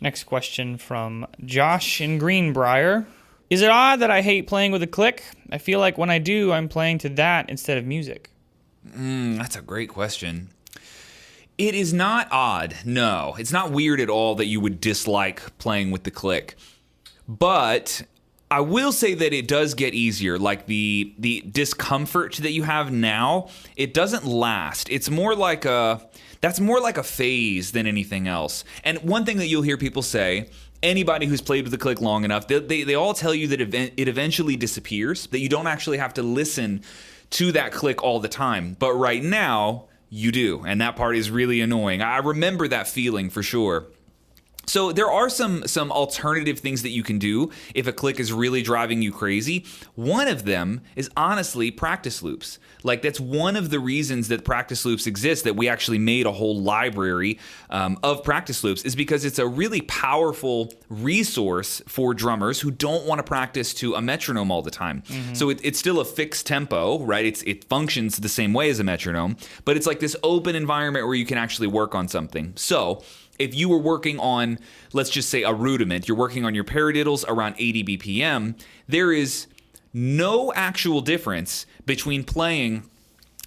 Next question from Josh in Greenbrier. Is it odd that I hate playing with a click? I feel like when I do, I'm playing to that instead of music. That's a great question. It is not odd. No, it's not weird at all that you would dislike playing with the click. But I will say that it does get easier. Like the discomfort that you have now, it doesn't last. It's more like that's more like a phase than anything else. And one thing that you'll hear people say, anybody who's played with the click long enough, they all tell you that it eventually disappears, that you don't actually have to listen to that click all the time. But right now, you do, and that part is really annoying. I remember that feeling for sure. So there are some alternative things that you can do if a click is really driving you crazy. One of them is honestly practice loops. Like that's one of the reasons that practice loops exist, that we actually made a whole library of practice loops, is because it's a really powerful resource for drummers who don't want to practice to a metronome all the time. Mm-hmm. So it's still a fixed tempo, right? It functions the same way as a metronome, but it's like this open environment where you can actually work on something. So if you were working on, let's just say a rudiment, you're working on your paradiddles around 80 BPM, there is no actual difference between playing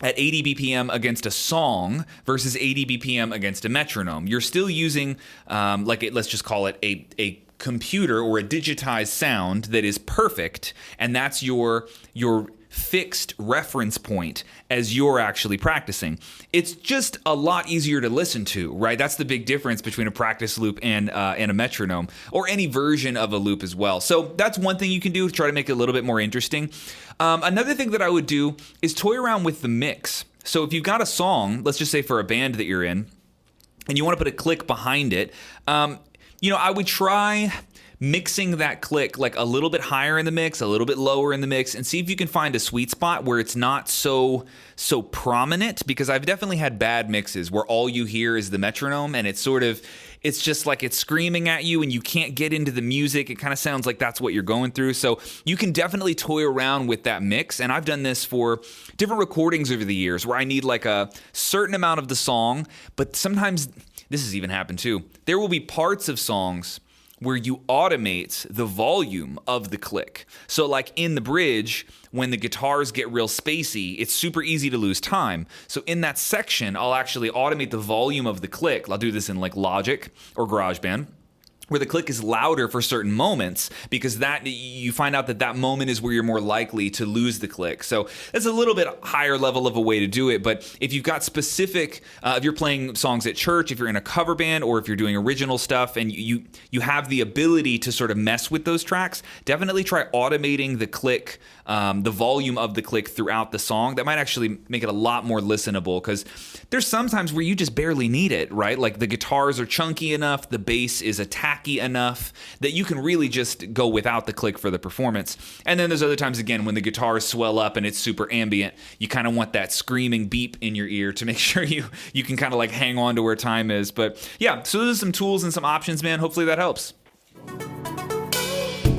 at 80 BPM against a song versus 80 BPM against a metronome. You're still using, let's just call it a computer or a digitized sound that is perfect, and that's your fixed reference point as you're actually practicing. It's just a lot easier to listen to, right? That's the big difference between a practice loop and a metronome, or any version of a loop as well. So that's one thing you can do to try to make it a little bit more interesting. Another thing that I would do is toy around with the mix. So if you've got a song, let's just say for a band that you're in, and you want to put a click behind it, I would try mixing that click like a little bit higher in the mix, a little bit lower in the mix, and see if you can find a sweet spot where it's not so prominent, because I've definitely had bad mixes where all you hear is the metronome, and it's just like it's screaming at you and you can't get into the music. It kind of sounds like that's what you're going through. So you can definitely toy around with that mix, and I've done this for different recordings over the years where I need like a certain amount of the song, but sometimes this has even happened too. There will be parts of songs where you automate the volume of the click. So like in the bridge, when the guitars get real spacey, it's super easy to lose time. So in that section, I'll actually automate the volume of the click. I'll do this in like Logic or GarageBand, where the click is louder for certain moments, because that you find out that moment is where you're more likely to lose the click. So that's a little bit higher level of a way to do it. But if you've got specific, if you're playing songs at church, if you're in a cover band, or if you're doing original stuff and you have the ability to sort of mess with those tracks, definitely try automating the click, the volume of the click throughout the song. That might actually make it a lot more listenable, because there's sometimes where you just barely need it, right? Like the guitars are chunky enough, the bass is tacky enough that you can really just go without the click for the performance. And then there's other times, again, when the guitars swell up and it's super ambient, you kind of want that screaming beep in your ear to make sure you can kind of like hang on to where time is. But yeah, so those are some tools and some options, man. Hopefully that helps.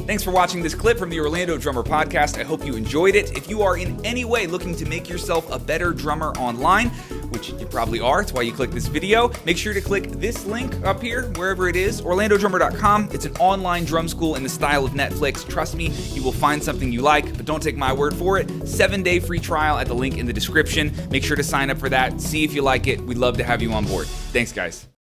Thanks for watching this clip from the Orlando Drummer Podcast. I hope you enjoyed it. If you are in any way looking to make yourself a better drummer online, which you probably are, it's why you click this video, make sure to click this link up here, wherever it is, orlandodrummer.com. It's an online drum school in the style of Netflix. Trust me, you will find something you like, but don't take my word for it. 7-day free trial at the link in the description. Make sure to sign up for that. See if you like it. We'd love to have you on board. Thanks, guys.